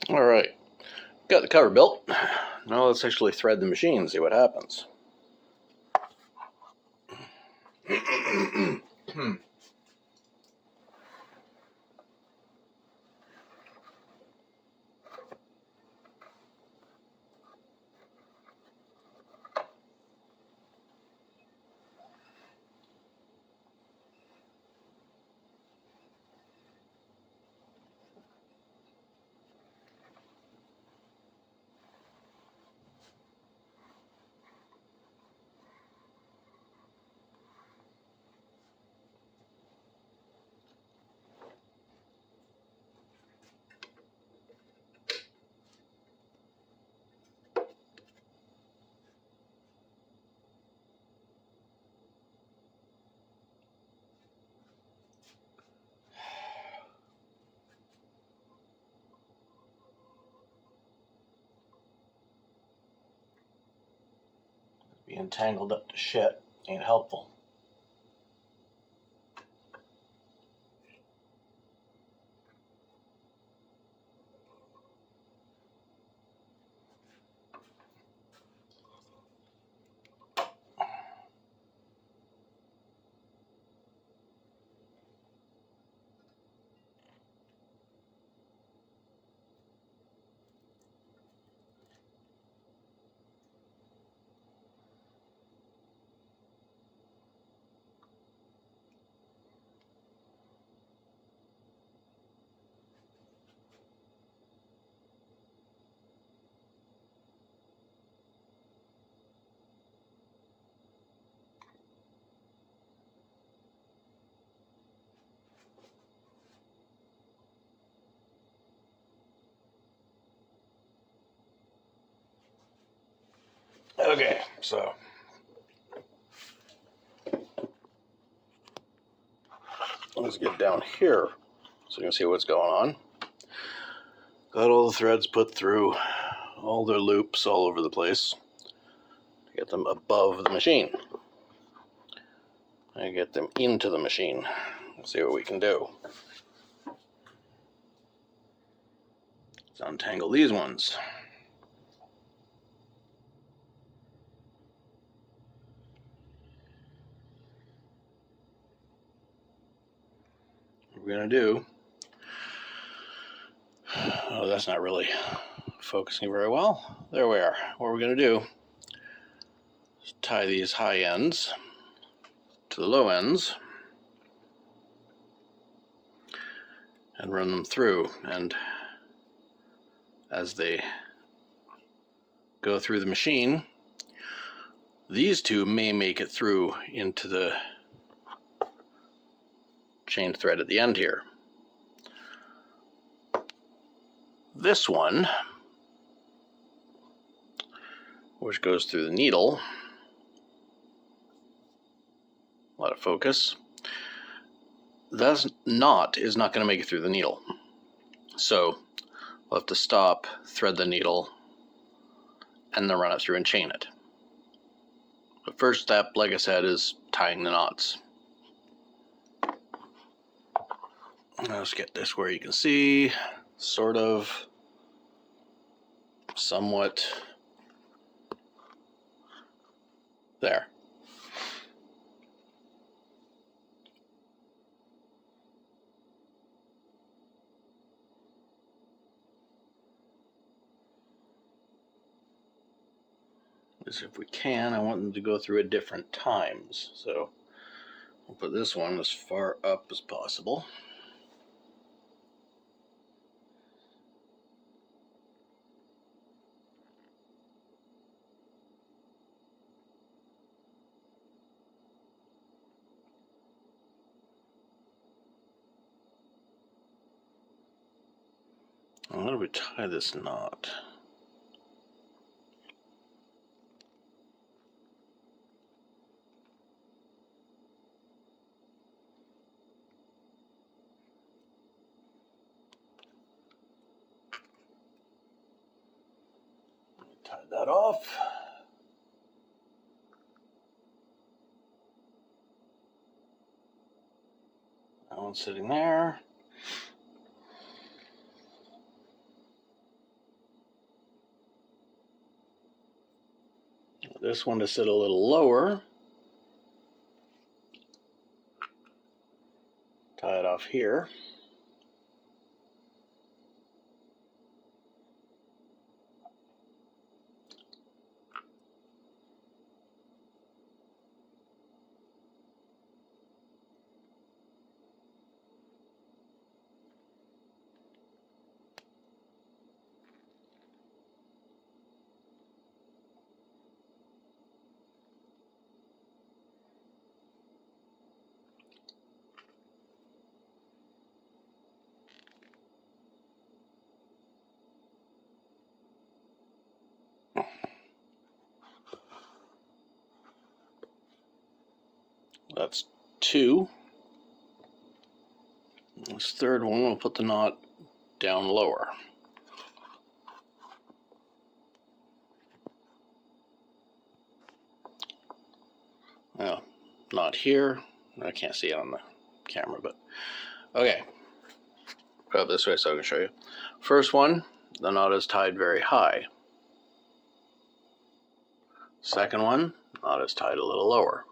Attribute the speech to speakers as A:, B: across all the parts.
A: All right, got the cover built. Now let's actually thread the machine and see what happens. Being tangled up to shit ain't helpful. Okay, so let's get down here so you can see what's going on. Got all the threads put through, all their loops all over the place to get them above the machine. And get them into the machine. Let's see what we can do. Let's untangle these ones. What we're going to do... Oh, that's not really focusing very well. There we are. What we're going to do is tie these high ends to the low ends and run them through. And as they go through the machine, these two may make it through into the chain thread at the end here. This one, which goes through the needle, a lot of focus, is not going to make it through the needle. So we'll have to stop, thread the needle, and then run it through and chain it. The first step, like I said, is tying the knots. Let's get this where you can see, sort of, somewhat, there. If we can, I want them to go through at different times. So we'll put this one as far up as possible. How do we tie this knot? Tie that off. That one's sitting there. This one to sit a little lower. Tie it off here. That's 2. This third one, we'll put the knot down lower. Well, not here. I can't see it on the camera, but okay. Put it this way so I can show you. First one, the knot is tied very high. Second one, knot is tied a little lower.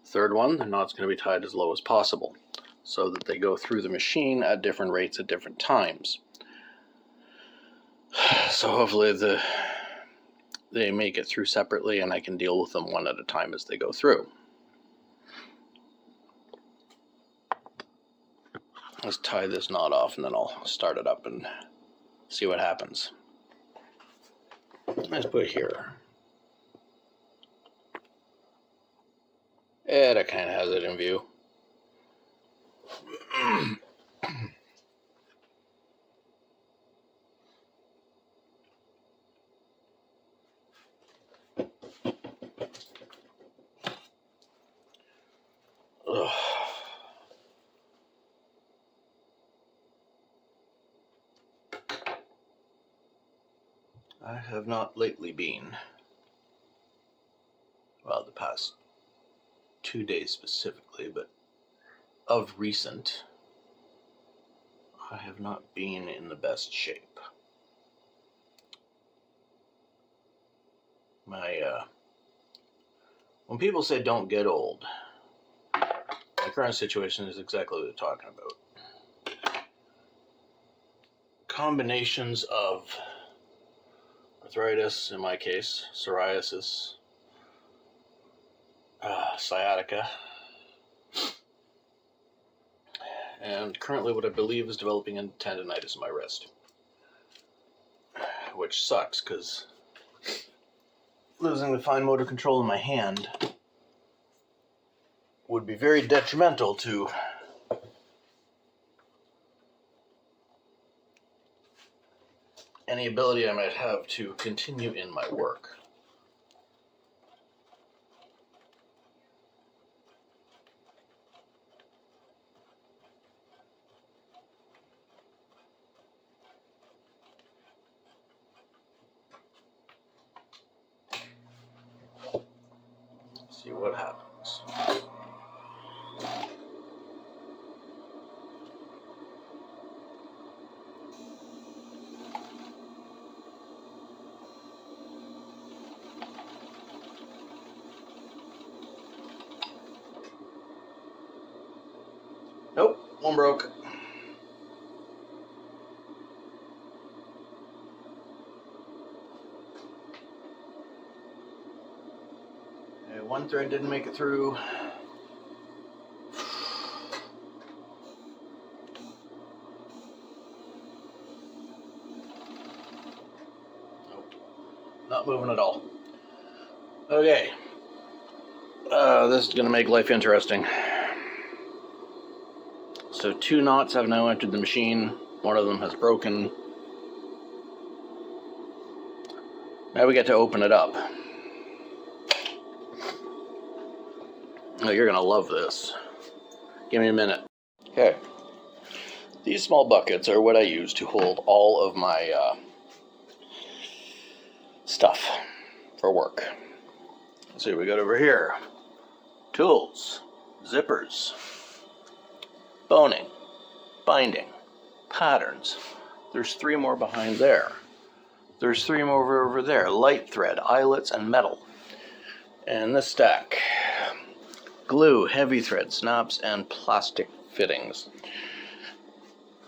A: Third one, the knot's going to be tied as low as possible so that they go through the machine at different rates at different times. So hopefully they make it through separately and I can deal with them one at a time as they go through. Let's tie this knot off and then I'll start it up and see what happens. Let's put it here. Yeah, that kind of has it in view. Ugh. I have not lately been, well, the past 2 days specifically, but of recent, I have not been in the best shape. When people say don't get old, my current situation is exactly what they're talking about. Combinations of arthritis, in my case, psoriasis, sciatica, and currently what I believe is developing in tendonitis in my wrist, which sucks because losing the fine motor control in my hand would be very detrimental to any ability I might have to continue in my work. See what happens. Nope, one broke. Okay, one thread didn't make it through. Nope, not moving at all. Okay, this is going to make life interesting. So 2 knots have now entered the machine. One of them has broken. Now we get to open it up. Oh, you're going to love this. Give me a minute. Okay. These small buckets are what I use to hold all of my stuff for work. So we got over here. Tools, zippers, boning, binding, patterns. There's 3 more behind there. There's 3 more over there. Light thread, eyelets, and metal. And the stack. Glue, heavy thread, snaps, and plastic fittings.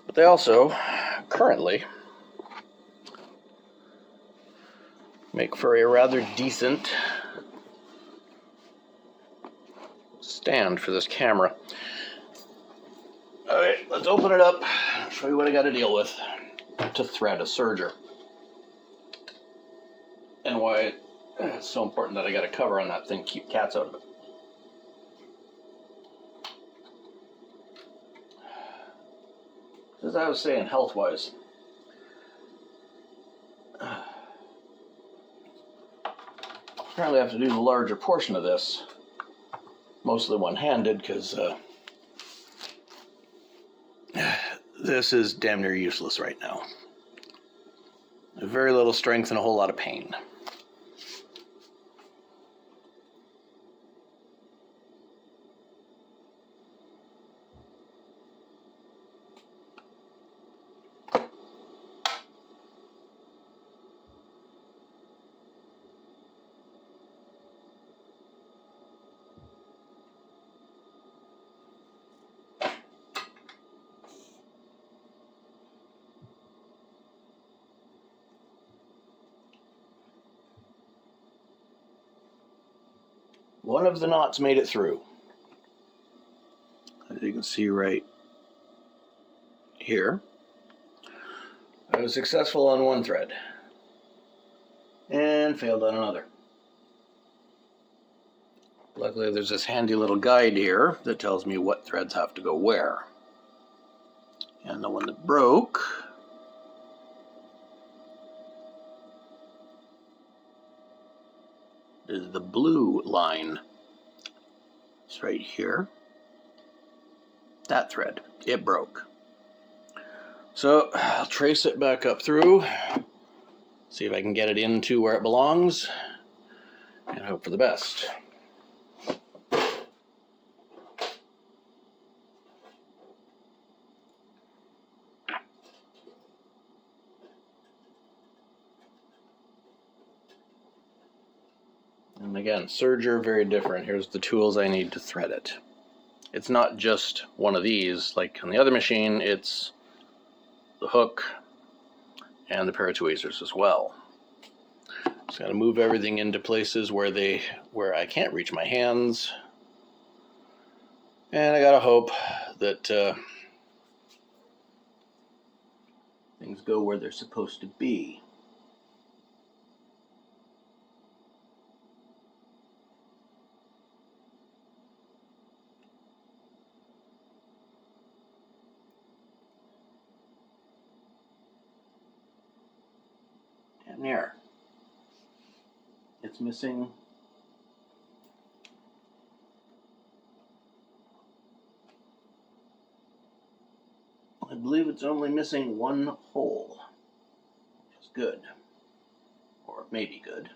A: But they also, currently, make for a rather decent stand for this camera. Alright, let's open it up, show you what I got to deal with to thread a serger. And why it's so important that I got a cover on that thing to keep cats out of it. As I was saying, health-wise, apparently I have to do the larger portion of this, mostly one-handed, because this is damn near useless right now. Very little strength and a whole lot of pain. One of the knots made it through. As you can see right here, I was successful on one thread and failed on another. Luckily there's this handy little guide here that tells me what threads have to go where. And the one that broke is the blue line. It's right here. That thread, it broke. So I'll trace it back up through, see if I can get it into where it belongs, and hope for the best. And again, Serger, very different. Here's the tools I need to thread it. It's not just one of these, like on the other machine, it's the hook and the pair of tweezers as well. Just gotta move everything into places where I can't reach my hands. And I gotta hope that things go where they're supposed to be. And there. It's missing I believe it's only missing one hole, which is good, or maybe good.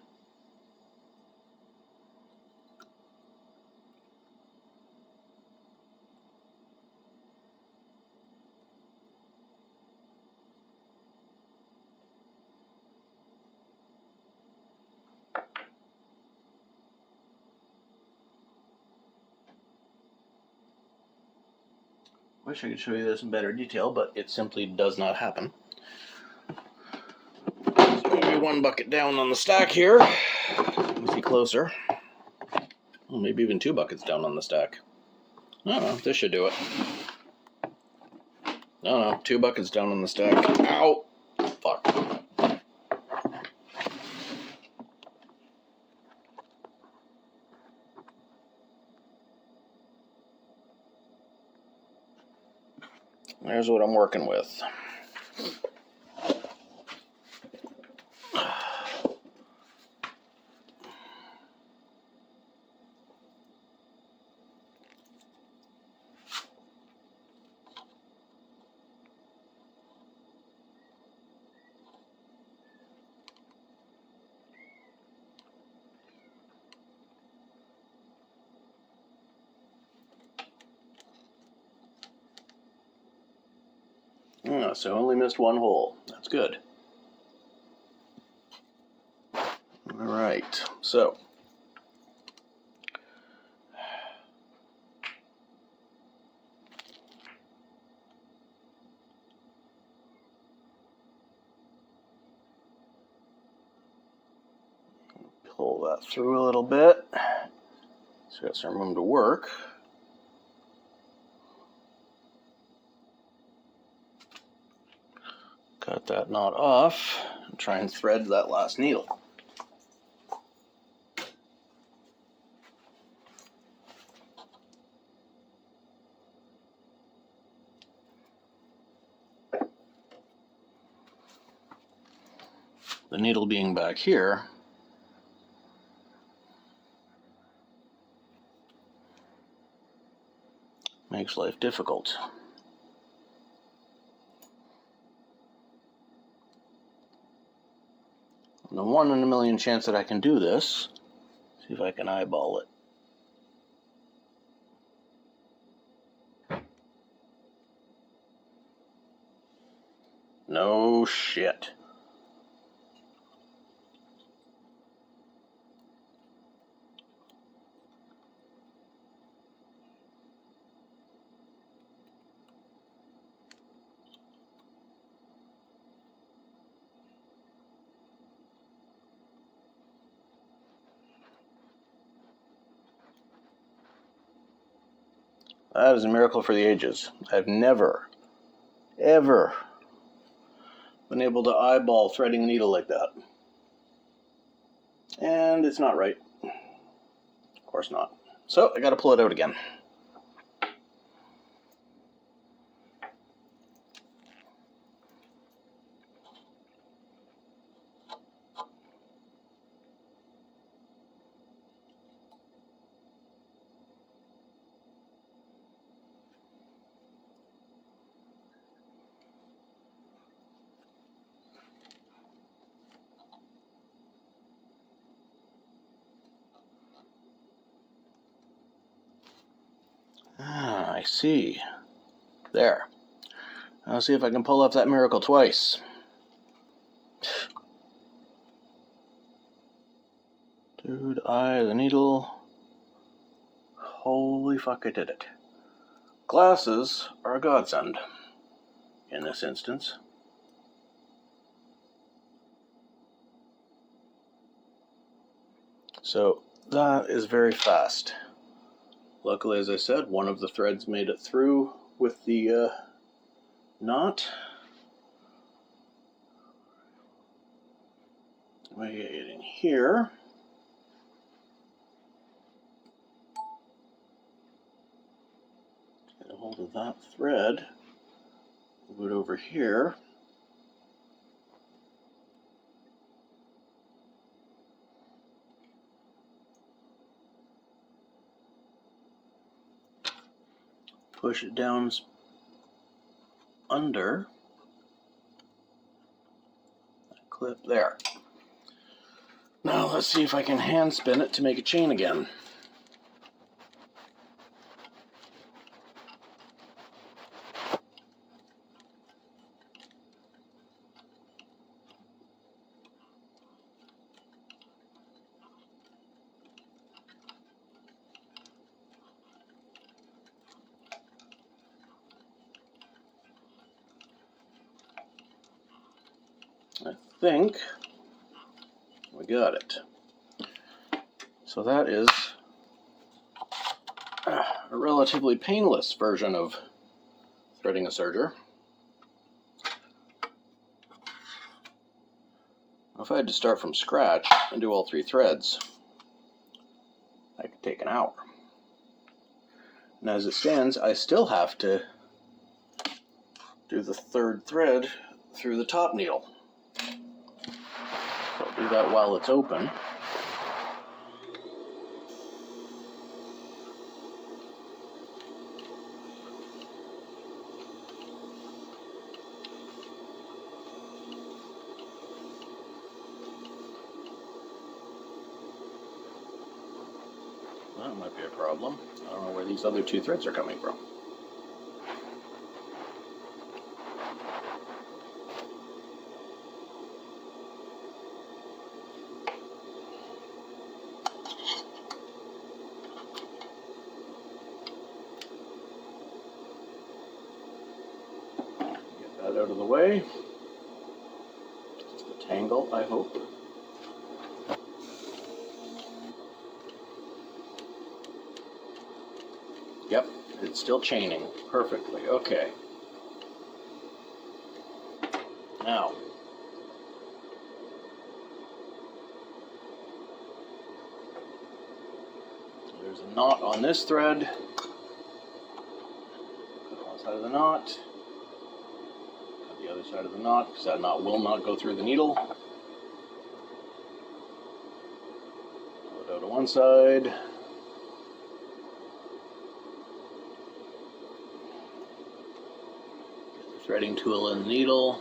A: Wish I could show you this in better detail, but it simply does not happen. So maybe one bucket down on the stack here. Let me see closer. Well, maybe even 2 buckets down on the stack. No, this should do it. No, 2 buckets down on the stack. Ow! Fuck. There's what I'm working with. Oh, so only missed one hole. That's good. All right, so pull that through a little bit. So we got some room to work. Cut that knot off and try and thread that last needle. The needle being back here, makes life difficult. And the 1 in a million chance that I can do this, see if I can eyeball it. No shit. That is a miracle for the ages. I've never, ever been able to eyeball threading a needle like that. And it's not right. Of course not. So I gotta pull it out again. Ah, I see. There. I'll see if I can pull off that miracle twice. Dude, the needle. Holy fuck, I did it. Glasses are a godsend in this instance. So that is very fast. Luckily, as I said, one of the threads made it through with the knot. We get it in here. Get a hold of that thread. Move it over here. Push it down under. That clip there. Now let's see if I can hand spin it to make a chain again. I think we got it. So that is a relatively painless version of threading a serger. If I had to start from scratch and do all 3 threads, that could take an hour. And as it stands, I still have to do the 3rd thread through the top needle. So I'll do that while it's open. That might be a problem. I don't know where these other 2 threads are coming from. Get that out of the way. Just a tangle, I hope. Yep, it's still chaining perfectly. Okay. Now, there's a knot on this thread. Put one side of the knot. Cut the other side of the knot, because that knot will not go through the needle. Pull it out to one side. Get the threading tool in the needle.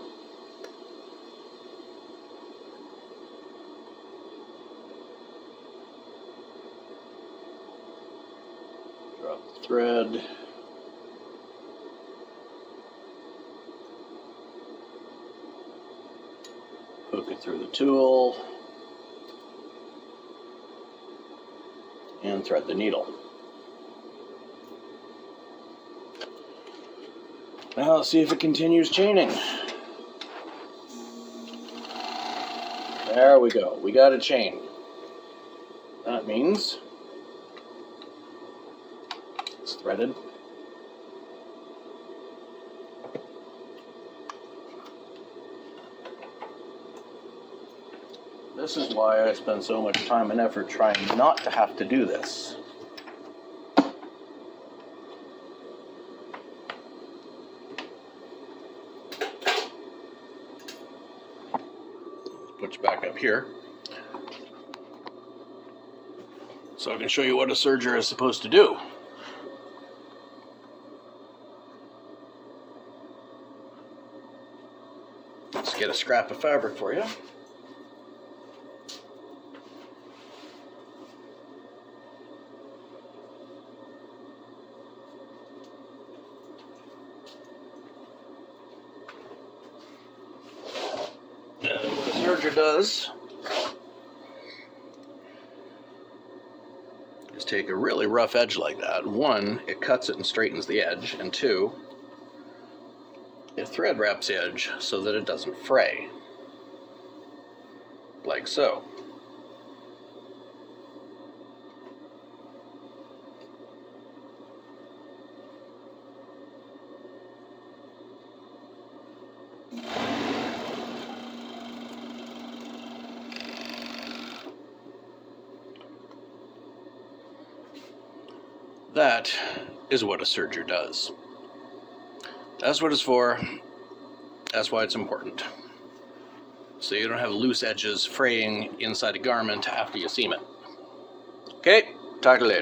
A: Drop the thread. Poke it through the tool. And thread the needle. Now let's see if it continues chaining. There we go. We got a chain. That means it's threaded. This is why I spend so much time and effort trying not to have to do this. Put you back up here so I can show you what a serger is supposed to do. Let's get a scrap of fabric for you. What a serger does is take a really rough edge like that. One, it cuts it and straightens the edge, and two, it thread wraps the edge so that it doesn't fray, like so. That is what a serger does. That's what it's for. That's why it's important. So you don't have loose edges fraying inside a garment after you seam it. Okay, talk to you later.